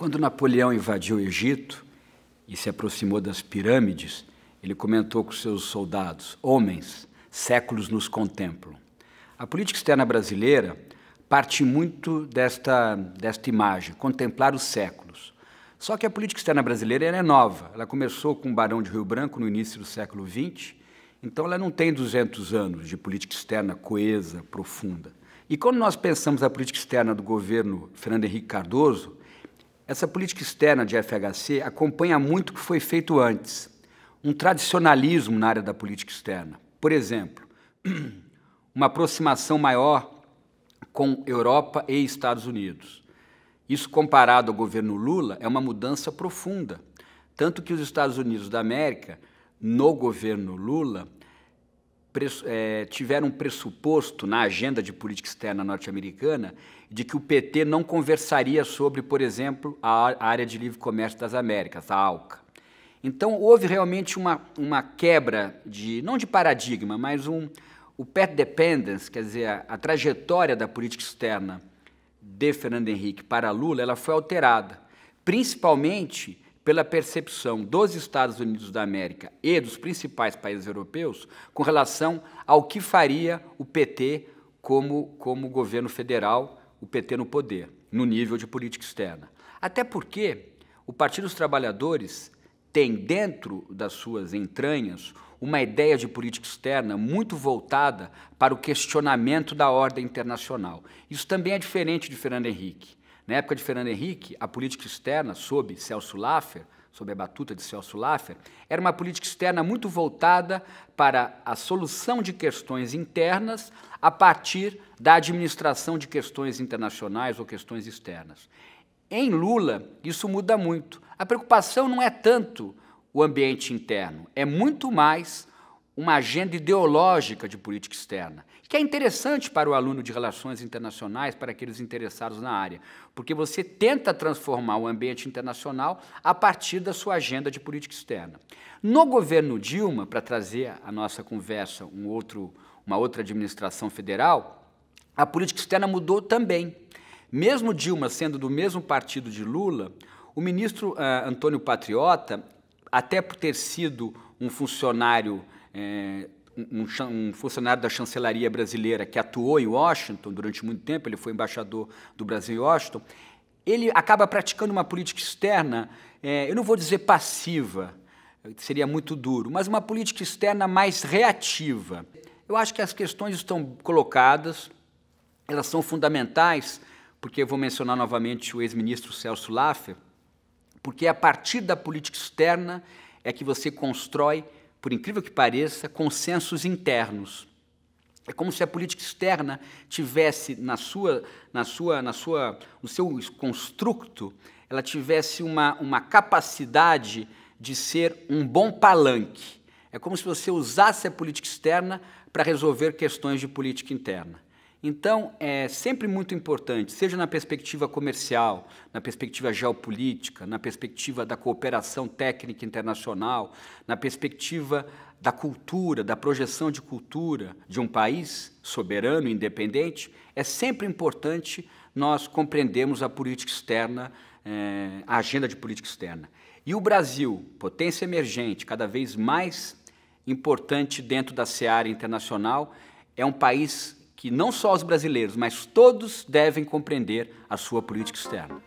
Quando Napoleão invadiu o Egito e se aproximou das pirâmides, ele comentou com seus soldados: homens, séculos nos contemplam. A política externa brasileira parte muito desta imagem, contemplar os séculos. Só que a política externa brasileira é nova. Ela começou com o Barão de Rio Branco no início do século XX, então ela não tem 200 anos de política externa coesa, profunda. E quando nós pensamos a política externa do governo Fernando Henrique Cardoso, essa política externa de FHC acompanha muito o que foi feito antes, um tradicionalismo na área da política externa. Por exemplo, uma aproximação maior com Europa e Estados Unidos. Isso, comparado ao governo Lula, é uma mudança profunda. Tanto que os Estados Unidos da América, no governo Lula, tiveram um pressuposto na agenda de política externa norte-americana de que o PT não conversaria sobre, por exemplo, a área de livre comércio das Américas, a ALCA. Então, houve realmente uma quebra, não de paradigma, mas o path dependence, quer dizer, a trajetória da política externa de Fernando Henrique para Lula, ela foi alterada, principalmente pela percepção dos Estados Unidos da América e dos principais países europeus com relação ao que faria o PT como governo federal, o PT no poder, no nível de política externa. Até porque o Partido dos Trabalhadores tem dentro das suas entranhas uma ideia de política externa muito voltada para o questionamento da ordem internacional. Isso também é diferente de Fernando Henrique. Na época de Fernando Henrique, a política externa, sob Celso Laffer, sob a batuta de Celso Laffer, era uma política externa muito voltada para a solução de questões internas a partir da administração de questões internacionais ou questões externas. Em Lula, isso muda muito. A preocupação não é tanto o ambiente interno, é muito mais uma agenda ideológica de política externa, que é interessante para o aluno de Relações Internacionais, para aqueles interessados na área, porque você tenta transformar o ambiente internacional a partir da sua agenda de política externa. No governo Dilma, para trazer à nossa conversa uma outra administração federal, a política externa mudou também. Mesmo Dilma sendo do mesmo partido de Lula, o ministro Antônio Patriota, até por ter sido um funcionário da chancelaria brasileira que atuou em Washington durante muito tempo, ele foi embaixador do Brasil em Washington, ele acaba praticando uma política externa, eu não vou dizer passiva, seria muito duro, mas uma política externa mais reativa. Eu acho que as questões estão colocadas, elas são fundamentais, porque eu vou mencionar novamente o ex-ministro Celso Laffer, porque a partir da política externa é que você constrói, por incrível que pareça, consensos internos. É como se a política externa tivesse no seu construto, ela tivesse uma capacidade de ser um bom palanque. É como se você usasse a política externa para resolver questões de política interna. Então, é sempre muito importante, seja na perspectiva comercial, na perspectiva geopolítica, na perspectiva da cooperação técnica internacional, na perspectiva da cultura, da projeção de cultura de um país soberano e independente, é sempre importante nós compreendermos a política externa, a agenda de política externa. E o Brasil, potência emergente, cada vez mais importante dentro da seara internacional, é um país que não só os brasileiros, mas todos devem compreender a sua política externa.